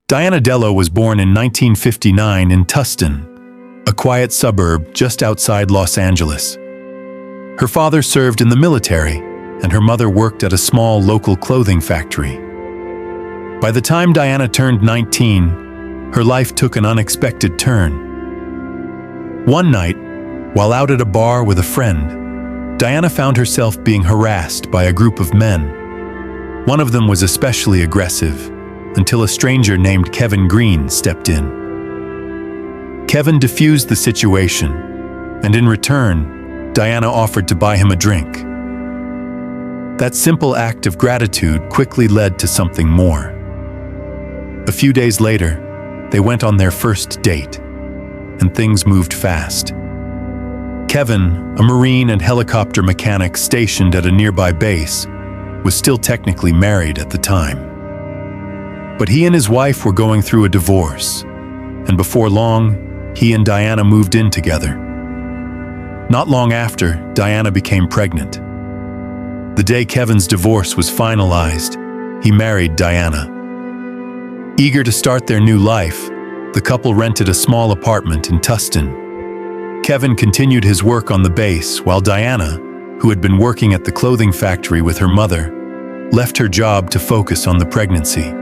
Diana Dello was born in 1959 in Tustin, a quiet suburb just outside Los Angeles. Her father served in the military, and her mother worked at a small local clothing factory. By the time Diana turned 19, her life took an unexpected turn. One night, while out at a bar with a friend, Diana found herself being harassed by a group of men. One of them was especially aggressive, until a stranger named Kevin Green stepped in. Kevin diffused the situation, and in return, Diana offered to buy him a drink. That simple act of gratitude quickly led to something more. A few days later, they went on their first date, and things moved fast. Kevin, a Marine and helicopter mechanic stationed at a nearby base, was still technically married at the time. But he and his wife were going through a divorce, and before long, he and Diana moved in together. Not long after, Diana became pregnant. The day Kevin's divorce was finalized, he married Diana. Eager to start their new life, the couple rented a small apartment in Tustin. Kevin continued his work on the base, while Diana, who had been working at the clothing factory with her mother, left her job to focus on the pregnancy.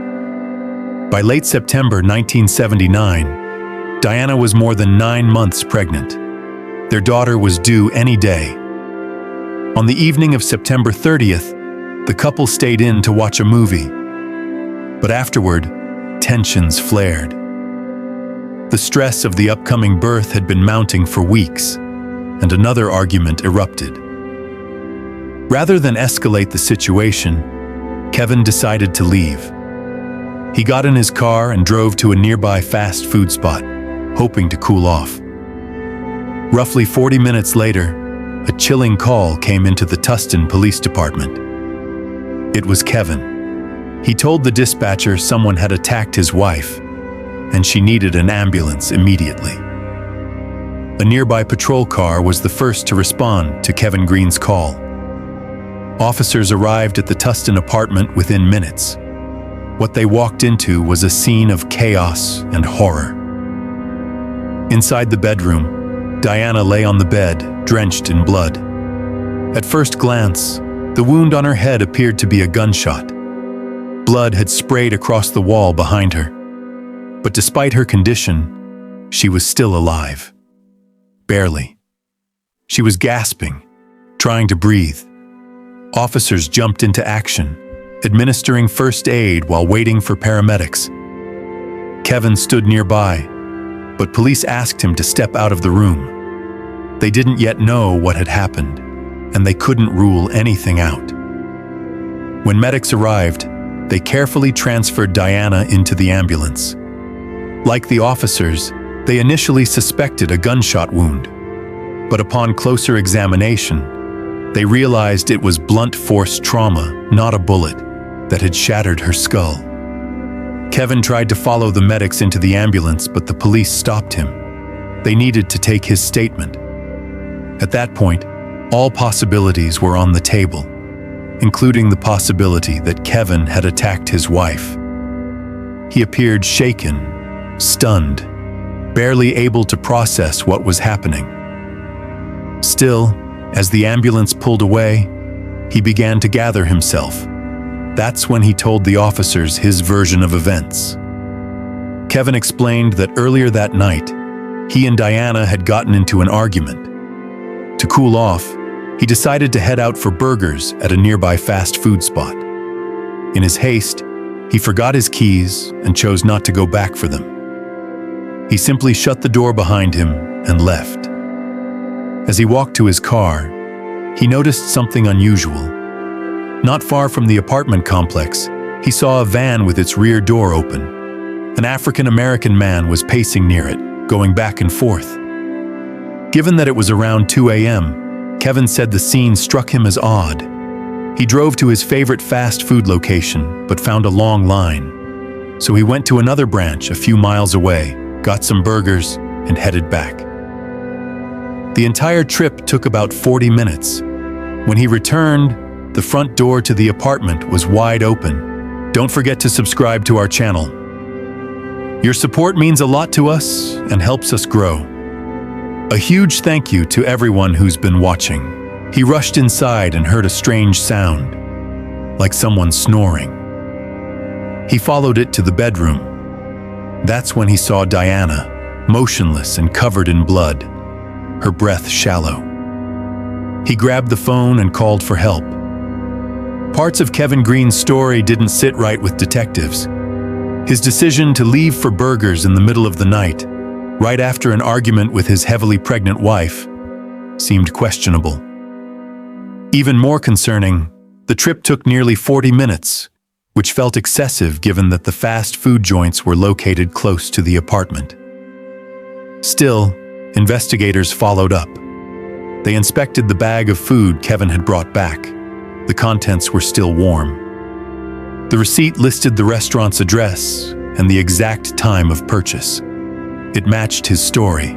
By late September 1979, Diana was more than 9 months pregnant. Their daughter was due any day. On the evening of September 30th, the couple stayed in to watch a movie. But afterward, tensions flared. The stress of the upcoming birth had been mounting for weeks, and another argument erupted. Rather than escalate the situation, Kevin decided to leave. He got in his car and drove to a nearby fast food spot, hoping to cool off. Roughly 40 minutes later, a chilling call came into the Tustin Police Department. It was Kevin. He told the dispatcher someone had attacked his wife, and she needed an ambulance immediately. A nearby patrol car was the first to respond to Kevin Green's call. Officers arrived at the Tustin apartment within minutes. What they walked into was a scene of chaos and horror. Inside the bedroom, Diana lay on the bed, drenched in blood. At first glance, the wound on her head appeared to be a gunshot. Blood had sprayed across the wall behind her. But despite her condition, she was still alive. Barely. She was gasping, trying to breathe. Officers jumped into action, administering first aid while waiting for paramedics. Kevin stood nearby, but police asked him to step out of the room. They didn't yet know what had happened, and they couldn't rule anything out. When medics arrived, they carefully transferred Diana into the ambulance. Like the officers, they initially suspected a gunshot wound, but upon closer examination, they realized it was blunt force trauma, not a bullet, that had shattered her skull. Kevin tried to follow the medics into the ambulance, but the police stopped him. They needed to take his statement. At that point, all possibilities were on the table, including the possibility that Kevin had attacked his wife. He appeared shaken, stunned, barely able to process what was happening. Still, as the ambulance pulled away, he began to gather himself. That's when he told the officers his version of events. Kevin explained that earlier that night, he and Diana had gotten into an argument. To cool off, he decided to head out for burgers at a nearby fast food spot. In his haste, he forgot his keys and chose not to go back for them. He simply shut the door behind him and left. As he walked to his car, he noticed something unusual. Not far from the apartment complex, he saw a van with its rear door open. An African-American man was pacing near it, going back and forth. Given that it was around 2 a.m., Kevin said the scene struck him as odd. He drove to his favorite fast food location, but found a long line. So he went to another branch a few miles away, got some burgers, and headed back. The entire trip took about 40 minutes. When he returned, the front door to the apartment was wide open. Don't forget to subscribe to our channel. Your support means a lot to us and helps us grow. A huge thank you to everyone who's been watching. He rushed inside and heard a strange sound, like someone snoring. He followed it to the bedroom. That's when he saw Diana, motionless and covered in blood, her breath shallow. He grabbed the phone and called for help. Parts of Kevin Green's story didn't sit right with detectives. His decision to leave for burgers in the middle of the night, right after an argument with his heavily pregnant wife, seemed questionable. Even more concerning, the trip took nearly 40 minutes, which felt excessive given that the fast food joints were located close to the apartment. Still, investigators followed up. They inspected the bag of food Kevin had brought back. The contents were still warm. The receipt listed the restaurant's address and the exact time of purchase. It matched his story.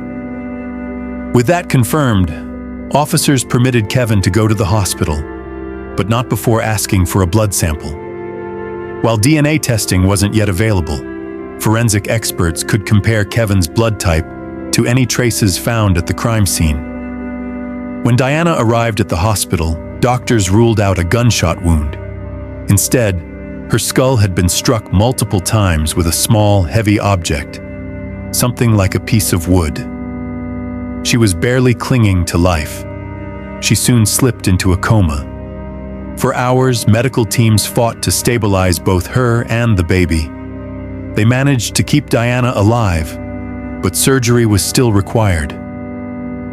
With that confirmed, officers permitted Kevin to go to the hospital, but not before asking for a blood sample. While DNA testing wasn't yet available, forensic experts could compare Kevin's blood type to any traces found at the crime scene. When Diana arrived at the hospital, doctors ruled out a gunshot wound. Instead, her skull had been struck multiple times with a small, heavy object, something like a piece of wood. She was barely clinging to life. She soon slipped into a coma. For hours, medical teams fought to stabilize both her and the baby. They managed to keep Diana alive, but surgery was still required.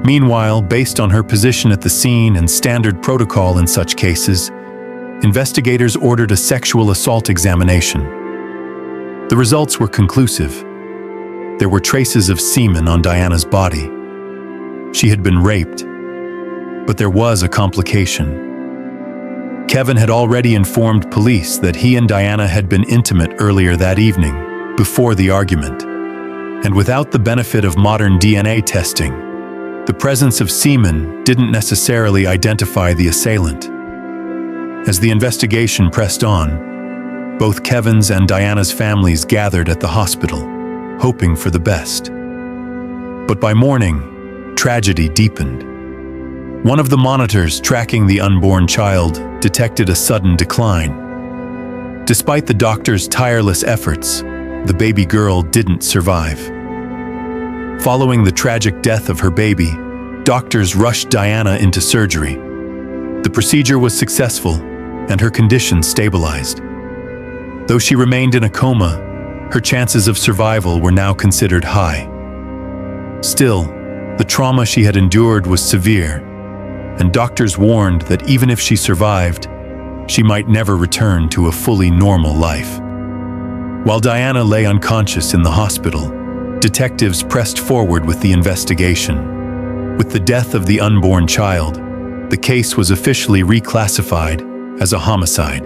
Meanwhile, based on her position at the scene and standard protocol in such cases, investigators ordered a sexual assault examination. The results were conclusive. There were traces of semen on Diana's body. She had been raped, but there was a complication. Kevin had already informed police that he and Diana had been intimate earlier that evening, before the argument. And without the benefit of modern DNA testing, the presence of semen didn't necessarily identify the assailant. As the investigation pressed on, both Kevin's and Diana's families gathered at the hospital, hoping for the best. But by morning, tragedy deepened. One of the monitors tracking the unborn child detected a sudden decline. Despite the doctor's tireless efforts, the baby girl didn't survive. Following the tragic death of her baby, doctors rushed Diana into surgery. The procedure was successful, and her condition stabilized. Though she remained in a coma, her chances of survival were now considered high. Still, the trauma she had endured was severe, and doctors warned that even if she survived, she might never return to a fully normal life. While Diana lay unconscious in the hospital, detectives pressed forward with the investigation. With the death of the unborn child, the case was officially reclassified as a homicide.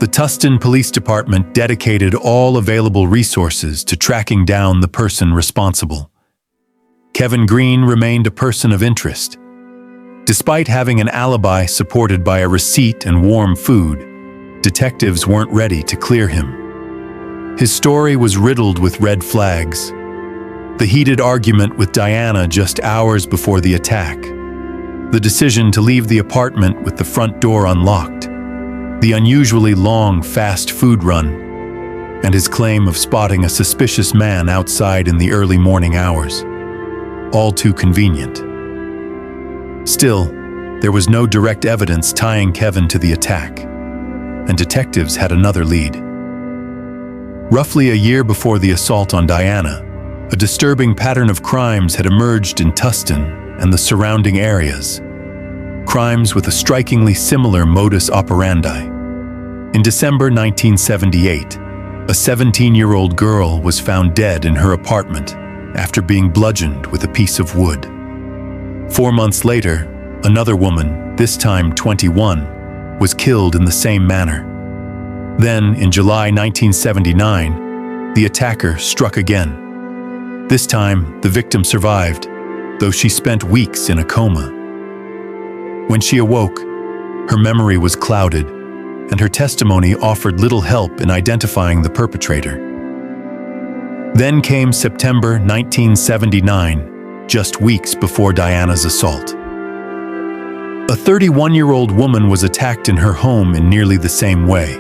The Tustin Police Department dedicated all available resources to tracking down the person responsible. Kevin Green remained a person of interest. Despite having an alibi supported by a receipt and warm food, detectives weren't ready to clear him. His story was riddled with red flags. The heated argument with Diana just hours before the attack, the decision to leave the apartment with the front door unlocked, the unusually long fast food run, and his claim of spotting a suspicious man outside in the early morning hours. All too convenient. Still, there was no direct evidence tying Kevin to the attack, and detectives had another lead. Roughly a year before the assault on Diana, a disturbing pattern of crimes had emerged in Tustin and the surrounding areas. Crimes with a strikingly similar modus operandi. In December 1978, a 17-year-old girl was found dead in her apartment after being bludgeoned with a piece of wood. 4 months later, another woman, this time 21, was killed in the same manner. Then, in July 1979, the attacker struck again. This time, the victim survived, though she spent weeks in a coma. When she awoke, her memory was clouded, and her testimony offered little help in identifying the perpetrator. Then came September 1979, just weeks before Diana's assault. A 31-year-old woman was attacked in her home in nearly the same way.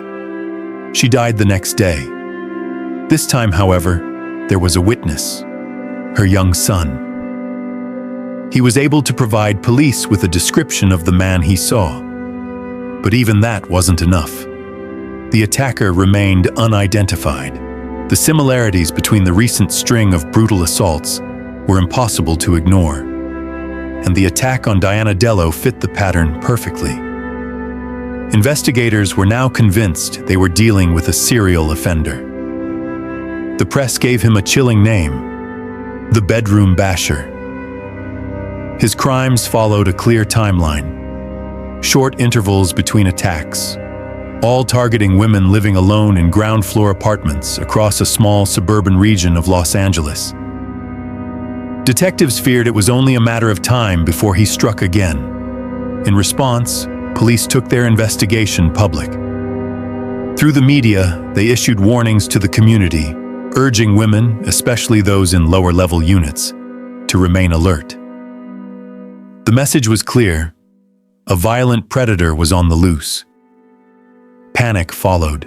She died the next day. This time, however, there was a witness, her young son. He was able to provide police with a description of the man he saw. But even that wasn't enough. The attacker remained unidentified. The similarities between the recent string of brutal assaults were impossible to ignore, and the attack on Diana Dello fit the pattern perfectly. Investigators were now convinced they were dealing with a serial offender. The press gave him a chilling name, the Bedroom Basher. His crimes followed a clear timeline, short intervals between attacks, all targeting women living alone in ground-floor apartments across a small suburban region of Los Angeles. Detectives feared it was only a matter of time before he struck again. In response, police took their investigation public. Through the media, they issued warnings to the community, urging women, especially those in lower-level units, to remain alert. The message was clear: a violent predator was on the loose. Panic followed.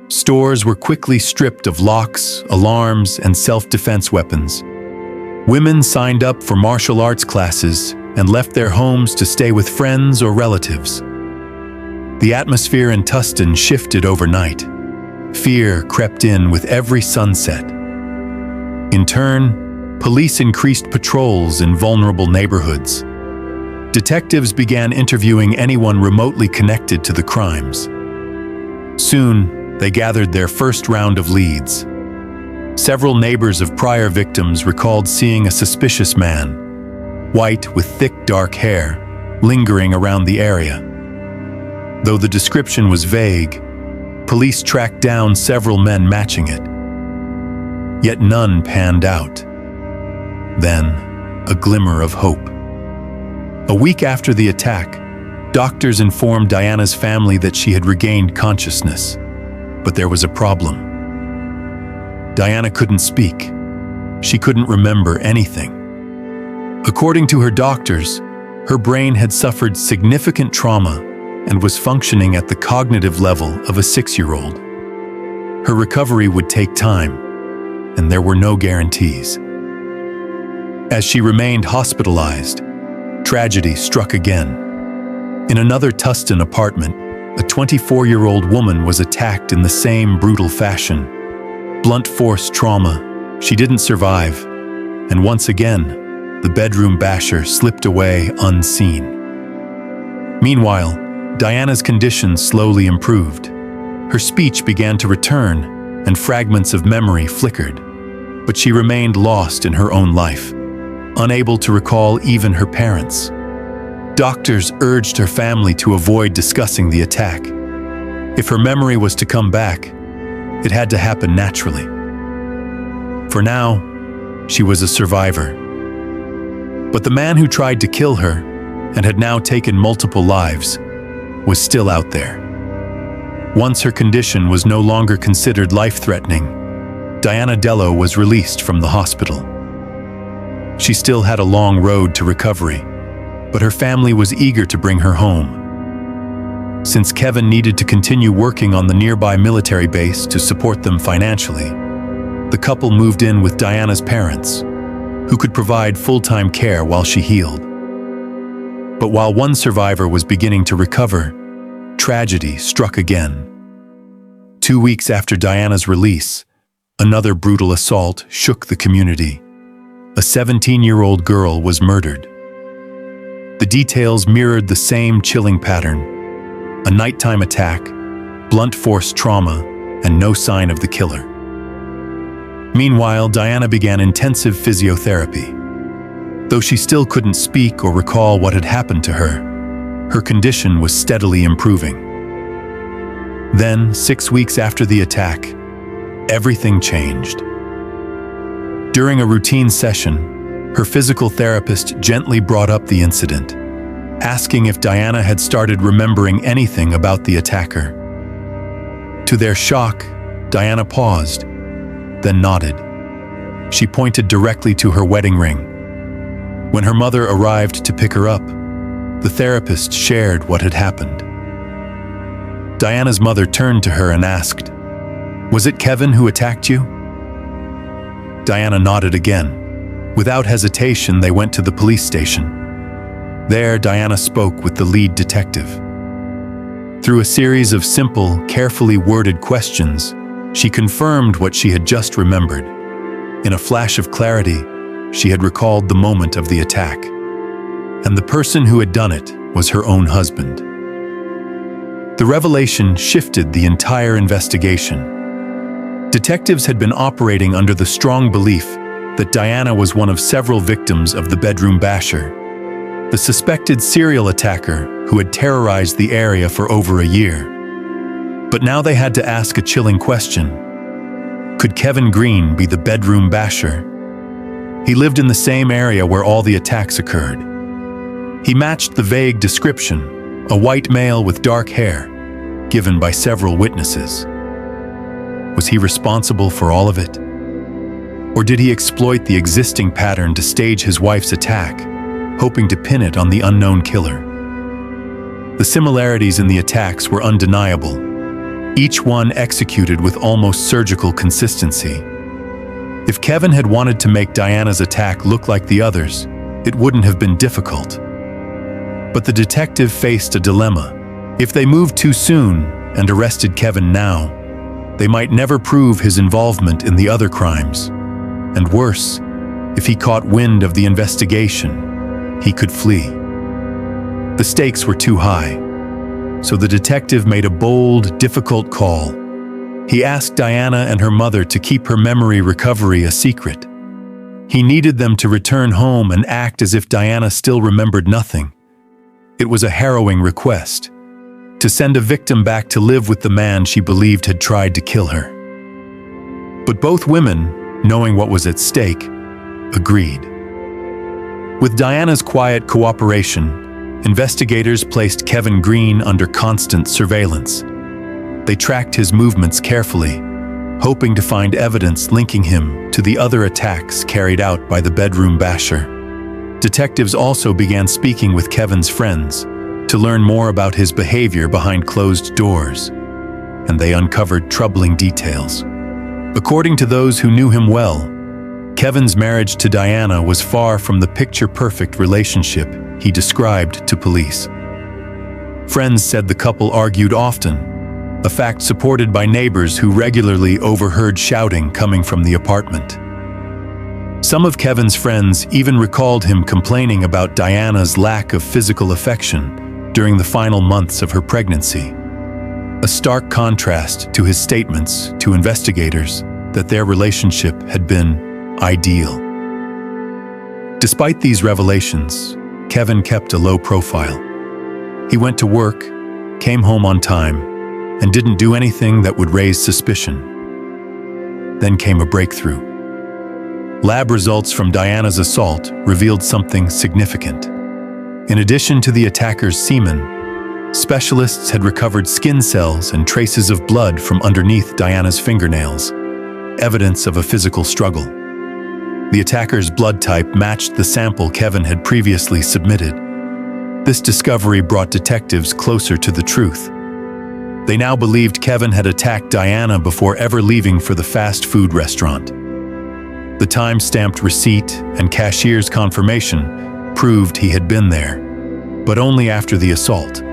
Stores were quickly stripped of locks, alarms, and self-defense weapons. Women signed up for martial arts classes and left their homes to stay with friends or relatives. The atmosphere in Tustin shifted overnight. Fear crept in with every sunset. In turn, police increased patrols in vulnerable neighborhoods. Detectives began interviewing anyone remotely connected to the crimes. Soon, they gathered their first round of leads. Several neighbors of prior victims recalled seeing a suspicious man, white with thick dark hair, lingering around the area. Though the description was vague, police tracked down several men matching it. Yet none panned out. Then, a glimmer of hope. A week after the attack, doctors informed Diana's family that she had regained consciousness. But there was a problem. Diana couldn't speak. She couldn't remember anything. According to her doctors, her brain had suffered significant trauma and was functioning at the cognitive level of a 6-year-old. Her recovery would take time, and there were no guarantees. As she remained hospitalized, tragedy struck again. In another Tustin apartment, a 24-year-old woman was attacked in the same brutal fashion. Blunt force trauma, she didn't survive, and once again, the bedroom basher slipped away unseen. Meanwhile, Diana's condition slowly improved. Her speech began to return, and fragments of memory flickered, but she remained lost in her own life, unable to recall even her parents. Doctors urged her family to avoid discussing the attack. If her memory was to come back, it had to happen naturally. For now, she was a survivor. But the man who tried to kill her, and had now taken multiple lives, was still out there. Once her condition was no longer considered life-threatening, Diana Dello was released from the hospital. She still had a long road to recovery, but her family was eager to bring her home. Since Kevin needed to continue working on the nearby military base to support them financially, the couple moved in with Diana's parents, who could provide full-time care while she healed. But while one survivor was beginning to recover, tragedy struck again. 2 weeks after Diana's release, another brutal assault shook the community. A 17-year-old girl was murdered. The details mirrored the same chilling pattern: a nighttime attack, blunt force trauma, and no sign of the killer. Meanwhile, Diana began intensive physiotherapy. Though she still couldn't speak or recall what had happened to her, her condition was steadily improving. Then, 6 weeks after the attack, everything changed. During a routine session, her physical therapist gently brought up the incident, asking if Diana had started remembering anything about the attacker. To their shock, Diana paused. then nodded. She pointed directly to her wedding ring. When her mother arrived to pick her up, the therapist shared what had happened. Diana's mother turned to her and asked, "Was it Kevin who attacked you?" Diana nodded again. Without hesitation, they went to the police station. There, Diana spoke with the lead detective. Through a series of simple, carefully worded questions, she confirmed what she had just remembered. In a flash of clarity, she had recalled the moment of the attack. And the person who had done it was her own husband. The revelation shifted the entire investigation. Detectives had been operating under the strong belief that Diana was one of several victims of the bedroom basher, the suspected serial attacker who had terrorized the area for over a year. But now they had to ask a chilling question. Could Kevin Green be the bedroom basher? He lived in the same area where all the attacks occurred. He matched the vague description, a white male with dark hair, given by several witnesses. Was he responsible for all of it? Or did he exploit the existing pattern to stage his wife's attack, hoping to pin it on the unknown killer? The similarities in the attacks were undeniable, each one executed with almost surgical consistency. If Kevin had wanted to make Diana's attack look like the others, it wouldn't have been difficult. But the detective faced a dilemma. If they moved too soon and arrested Kevin now, they might never prove his involvement in the other crimes. And worse, if he caught wind of the investigation, he could flee. The stakes were too high, so the detective made a bold, difficult call. He asked Diana and her mother to keep her memory recovery a secret. He needed them to return home and act as if Diana still remembered nothing. It was a harrowing request, to send a victim back to live with the man she believed had tried to kill her. But both women, knowing what was at stake, agreed. With Diana's quiet cooperation, investigators placed Kevin Green under constant surveillance. They tracked his movements carefully, hoping to find evidence linking him to the other attacks carried out by the bedroom basher. Detectives also began speaking with Kevin's friends to learn more about his behavior behind closed doors, and they uncovered troubling details. According to those who knew him well, Kevin's marriage to Diana was far from the picture-perfect relationship he described to police. Friends said the couple argued often, a fact supported by neighbors who regularly overheard shouting coming from the apartment. Some of Kevin's friends even recalled him complaining about Diana's lack of physical affection during the final months of her pregnancy, a stark contrast to his statements to investigators that their relationship had been ideal. Despite these revelations, Kevin kept a low profile. He went to work, came home on time, and didn't do anything that would raise suspicion. Then came a breakthrough. Lab results from Diana's assault revealed something significant. In addition to the attacker's semen, specialists had recovered skin cells and traces of blood from underneath Diana's fingernails, evidence of a physical struggle. The attacker's blood type matched the sample Kevin had previously submitted. This discovery brought detectives closer to the truth. They now believed Kevin had attacked Diana before ever leaving for the fast food restaurant. The time-stamped receipt and cashier's confirmation proved he had been there, but only after the assault.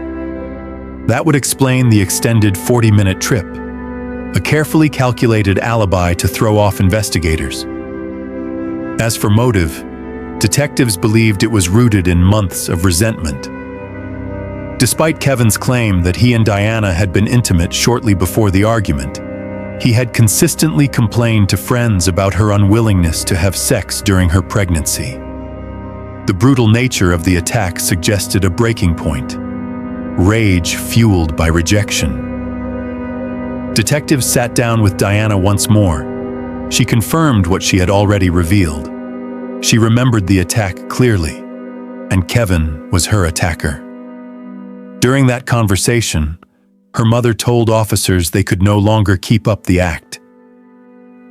That would explain the extended 40-minute trip, a carefully calculated alibi to throw off investigators. As for motive, detectives believed it was rooted in months of resentment. Despite Kevin's claim that he and Diana had been intimate shortly before the argument, he had consistently complained to friends about her unwillingness to have sex during her pregnancy. The brutal nature of the attack suggested a breaking point, rage fueled by rejection. Detectives sat down with Diana once more. She confirmed what she had already revealed. She remembered the attack clearly, and Kevin was her attacker. During that conversation, her mother told officers they could no longer keep up the act.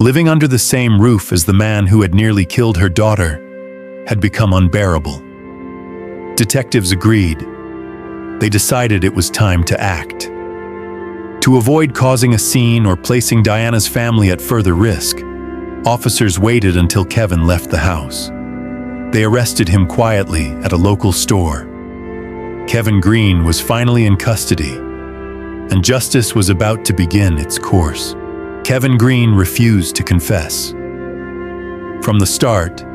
Living under the same roof as the man who had nearly killed her daughter had become unbearable. Detectives agreed. They decided it was time to act. To avoid causing a scene or placing Diana's family at further risk, officers waited until Kevin left the house. They arrested him quietly at a local store. Kevin Green was finally in custody, and justice was about to begin its course. Kevin Green refused to confess. From the start,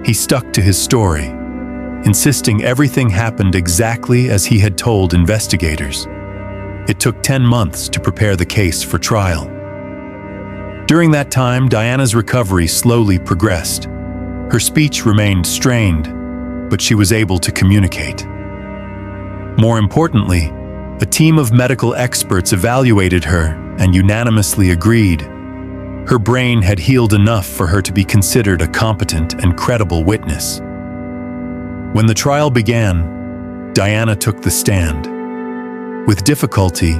he stuck to his story, insisting everything happened exactly as he had told investigators. It took 10 months to prepare the case for trial. During that time, Diana's recovery slowly progressed. Her speech remained strained, but she was able to communicate. More importantly, a team of medical experts evaluated her and unanimously agreed. Her brain had healed enough for her to be considered a competent and credible witness. When the trial began, Diana took the stand. With difficulty,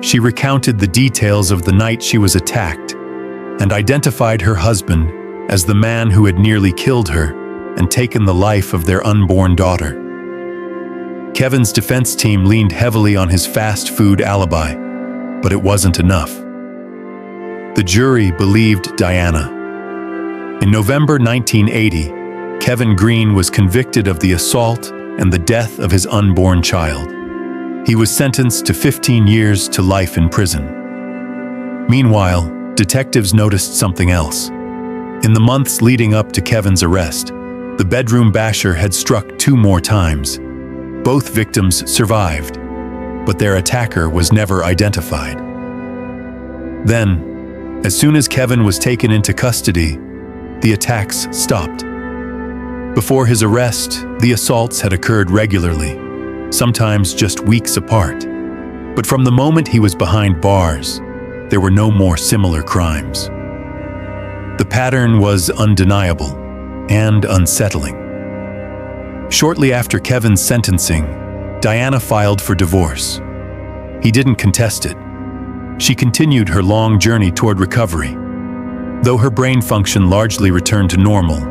she recounted the details of the night she was attacked and identified her husband as the man who had nearly killed her and taken the life of their unborn daughter. Kevin's defense team leaned heavily on his fast food alibi, but it wasn't enough. The jury believed Diana. In November 1980, Kevin Green was convicted of the assault and the death of his unborn child. He was sentenced to 15 years to life in prison. Meanwhile, detectives noticed something else. In the months leading up to Kevin's arrest, the bedroom basher had struck 2 more times. Both victims survived, but their attacker was never identified. Then, as soon as Kevin was taken into custody, the attacks stopped. Before his arrest, the assaults had occurred regularly, sometimes just weeks apart. But from the moment he was behind bars, there were no more similar crimes. The pattern was undeniable and unsettling. Shortly after Kevin's sentencing, Diana filed for divorce. He didn't contest it. She continued her long journey toward recovery. Though her brain function largely returned to normal,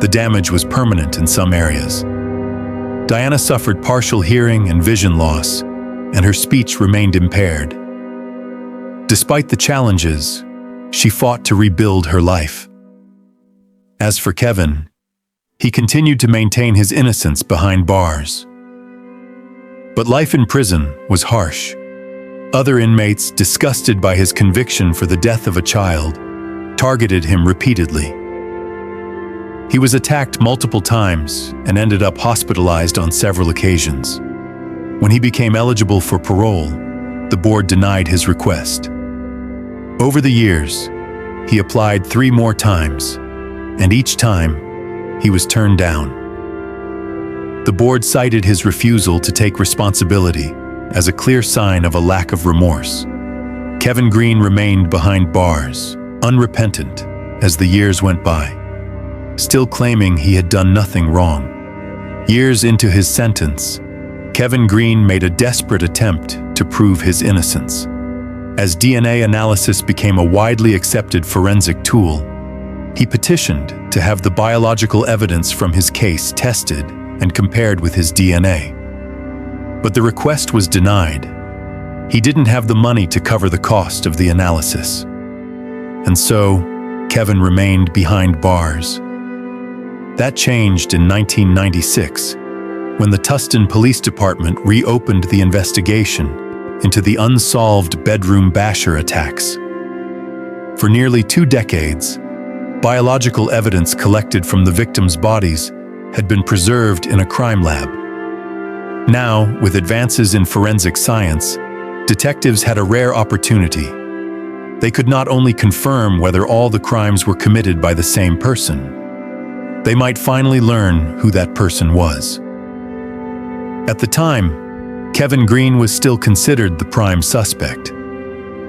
the damage was permanent in some areas. Diana suffered partial hearing and vision loss, and her speech remained impaired. Despite the challenges, she fought to rebuild her life. As for Kevin, he continued to maintain his innocence behind bars. But life in prison was harsh. Other inmates, disgusted by his conviction for the death of a child, targeted him repeatedly. He was attacked multiple times and ended up hospitalized on several occasions. When he became eligible for parole, the board denied his request. Over the years, he applied 3 more times, and each time, he was turned down. The board cited his refusal to take responsibility as a clear sign of a lack of remorse. Kevin Green remained behind bars, unrepentant, as the years went by, still claiming he had done nothing wrong. Years into his sentence, Kevin Green made a desperate attempt to prove his innocence. As DNA analysis became a widely accepted forensic tool, he petitioned to have the biological evidence from his case tested and compared with his DNA. But the request was denied. He didn't have the money to cover the cost of the analysis. And so, Kevin remained behind bars. That changed in 1996, when the Tustin Police Department reopened the investigation into the unsolved bedroom basher attacks. For nearly 2 decades, biological evidence collected from the victims' bodies had been preserved in a crime lab. Now, with advances in forensic science, detectives had a rare opportunity. They could not only confirm whether all the crimes were committed by the same person, they might finally learn who that person was. At the time, Kevin Green was still considered the prime suspect.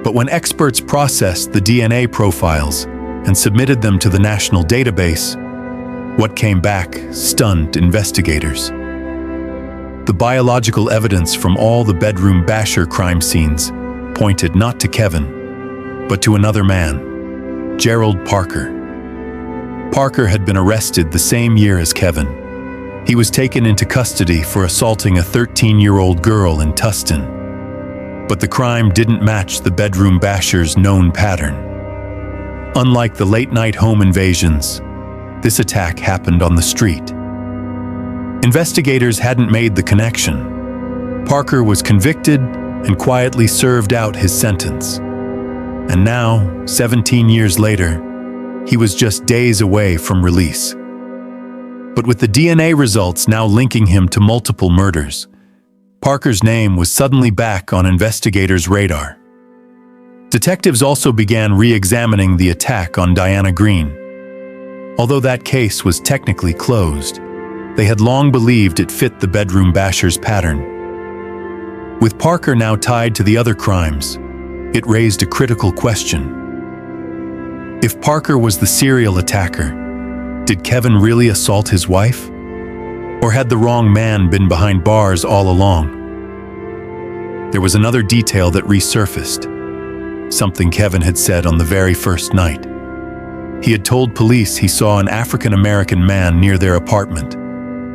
But when experts processed the DNA profiles and submitted them to the national database, what came back stunned investigators. The biological evidence from all the bedroom basher crime scenes pointed not to Kevin, but to another man, Gerald Parker. Parker had been arrested the same year as Kevin. He was taken into custody for assaulting a 13-year-old girl in Tustin. But the crime didn't match the bedroom basher's known pattern. Unlike the late-night home invasions, this attack happened on the street. Investigators hadn't made the connection. Parker was convicted and quietly served out his sentence. And now, 17 years later, he was just days away from release. But with the DNA results now linking him to multiple murders, Parker's name was suddenly back on investigators' radar. Detectives also began re-examining the attack on Diana Green. Although that case was technically closed, they had long believed it fit the bedroom basher's pattern. With Parker now tied to the other crimes, it raised a critical question. If Parker was the serial attacker, did Kevin really assault his wife? Or had the wrong man been behind bars all along? There was another detail that resurfaced, something Kevin had said on the very first night. He had told police he saw an African-American man near their apartment,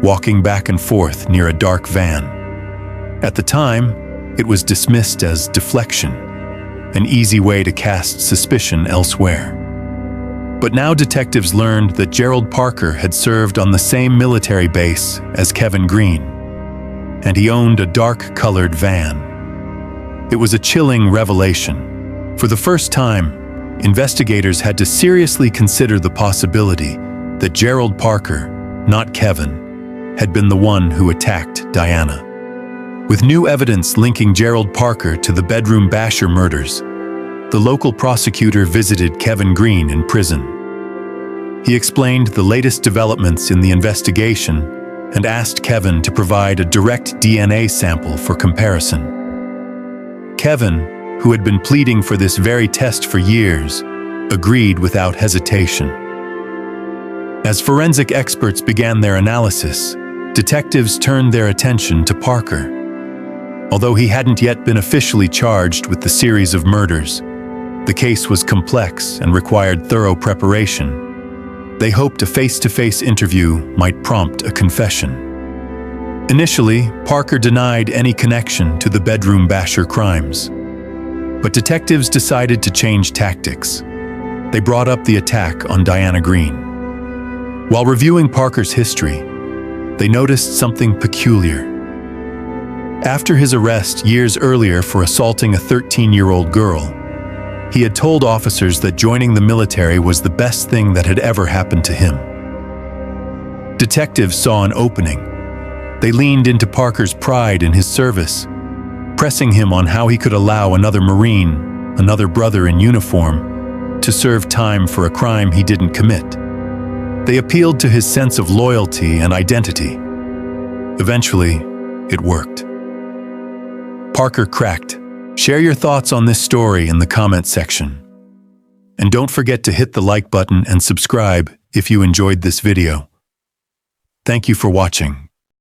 walking back and forth near a dark van. At the time, it was dismissed as deflection, an easy way to cast suspicion elsewhere. But now detectives learned that Gerald Parker had served on the same military base as Kevin Green, and he owned a dark-colored van. It was a chilling revelation. For the first time, investigators had to seriously consider the possibility that Gerald Parker, not Kevin, had been the one who attacked Diana. With new evidence linking Gerald Parker to the bedroom basher murders, the local prosecutor visited Kevin Green in prison. He explained the latest developments in the investigation and asked Kevin to provide a direct DNA sample for comparison. Kevin, who had been pleading for this very test for years, agreed without hesitation. As forensic experts began their analysis, detectives turned their attention to Parker. Although he hadn't yet been officially charged with the series of murders, the case was complex and required thorough preparation. They hoped a face-to-face interview might prompt a confession. Initially, Parker denied any connection to the bedroom basher crimes. But detectives decided to change tactics. They brought up the attack on Diana Green. While reviewing Parker's history, they noticed something peculiar. After his arrest years earlier for assaulting a 13-year-old girl, he had told officers that joining the military was the best thing that had ever happened to him. Detectives saw an opening. They leaned into Parker's pride in his service, pressing him on how he could allow another Marine, another brother in uniform, to serve time for a crime he didn't commit. They appealed to his sense of loyalty and identity. Eventually, it worked. Parker cracked. Share your thoughts on this story in the comments section. And don't forget to hit the like button and subscribe if you enjoyed this video. Thank you for watching.